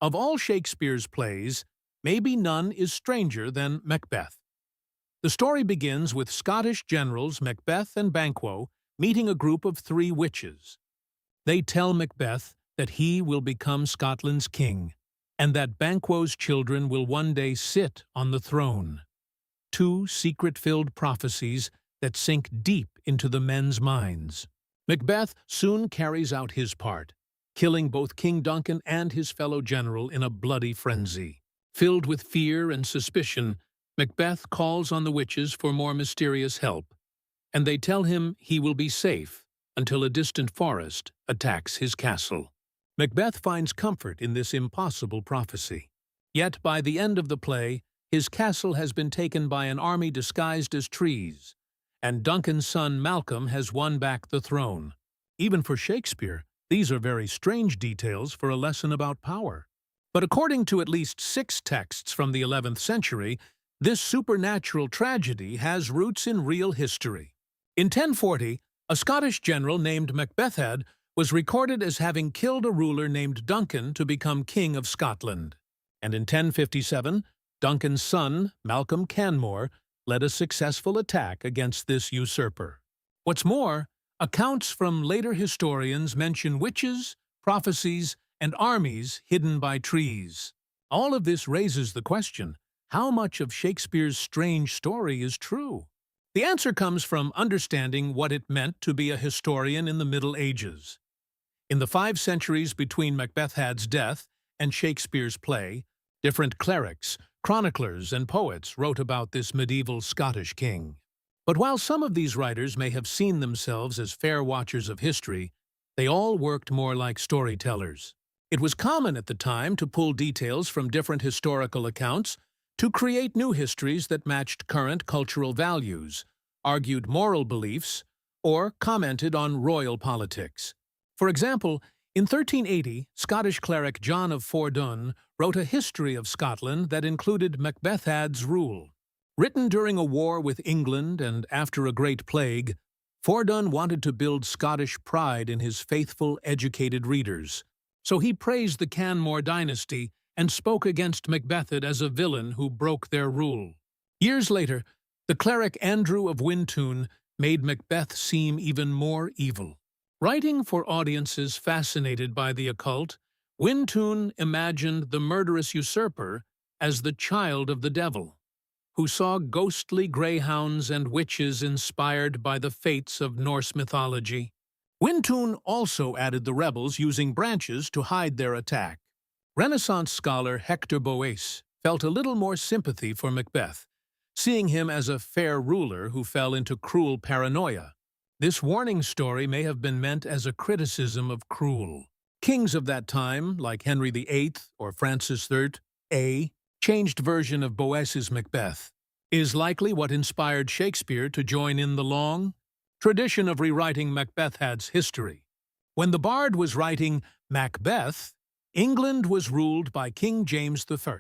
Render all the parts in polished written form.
Of all Shakespeare's plays, maybe none is stranger than Macbeth. The story begins with Scottish generals Macbeth and Banquo meeting a group of three witches. They tell Macbeth that he will become Scotland's king, and that Banquo's children will one day sit on the throne. Two secret-filled prophecies that sink deep into the men's minds. Macbeth soon carries out his part, killing both King Duncan and his fellow general in a bloody frenzy. Filled with fear and suspicion, Macbeth calls on the witches for more mysterious help, and they tell him he will be safe until a distant forest attacks his castle. Macbeth finds comfort in this impossible prophecy. Yet by the end of the play, his castle has been taken by an army disguised as trees, and Duncan's son Malcolm has won back the throne. Even for Shakespeare, these are very strange details for a lesson about power. But according to at least 6 texts from the 11th century, this supernatural tragedy has roots in real history. In 1040, a Scottish general named Macbeth was recorded as having killed a ruler named Duncan to become King of Scotland. And in 1057, Duncan's son, Malcolm Canmore, led a successful attack against this usurper. What's more, accounts from later historians mention witches, prophecies, and armies hidden by trees. All of this raises the question, how much of Shakespeare's strange story is true? The answer comes from understanding what it meant to be a historian in the Middle Ages. In the 5 centuries between Macbeth's death and Shakespeare's play, different clerics, chroniclers, and poets wrote about this medieval Scottish king. But while some of these writers may have seen themselves as fair watchers of history, they all worked more like storytellers. It was common at the time to pull details from different historical accounts to create new histories that matched current cultural values, argued moral beliefs, or commented on royal politics. For example, in 1380, Scottish cleric John of Fordun wrote a history of Scotland that included Macbeth's rule. Written during a war with England and after a great plague, Fordun wanted to build Scottish pride in his faithful, educated readers. So he praised the Canmore dynasty and spoke against Macbeth as a villain who broke their rule. Years later, the cleric Andrew of Wyntoun made Macbeth seem even more evil. Writing for audiences fascinated by the occult, Wyntoun imagined the murderous usurper as the child of the devil, who saw ghostly greyhounds and witches inspired by the fates of Norse mythology. Wyntoun also added the rebels using branches to hide their attack. Renaissance scholar Hector Boece felt a little more sympathy for Macbeth, seeing him as a fair ruler who fell into cruel paranoia. This warning story may have been meant as a criticism of cruel. Kings of that time, like Henry VIII or Francis III, a changed version of Boece's Macbeth, is likely what inspired Shakespeare to join in the long tradition of rewriting Macbeth's history. When the bard was writing Macbeth, England was ruled by King James I.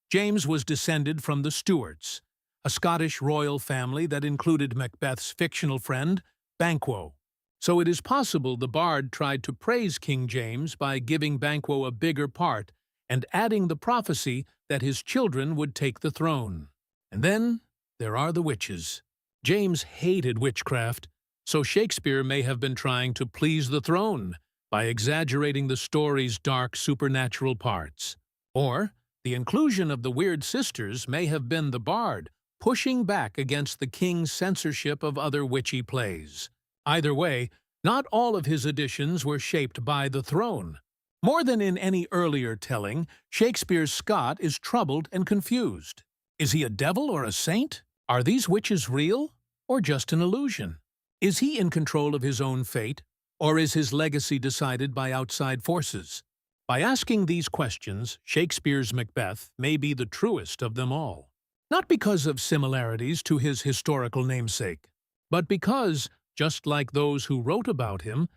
James was descended from the Stuarts, a Scottish royal family that included Macbeth's fictional friend, Banquo. So it is possible the bard tried to praise King James by giving Banquo a bigger part and adding the prophecy that his children would take the throne. And then there are the witches. James hated witchcraft, so Shakespeare may have been trying to please the throne by exaggerating the story's dark supernatural parts. Or the inclusion of the weird sisters may have been the bard pushing back against the king's censorship of other witchy plays. Either way, not all of his additions were shaped by the throne. More than in any earlier telling, Shakespeare's Scot is troubled and confused. Is he a devil or a saint? Are these witches real or just an illusion? Is he in control of his own fate, or is his legacy decided by outside forces? By asking these questions, Shakespeare's Macbeth may be the truest of them all. Not because of similarities to his historical namesake, but because, just like those who wrote about him,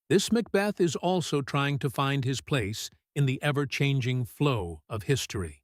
this Macbeth is also trying to find his place in the ever-changing flow of history.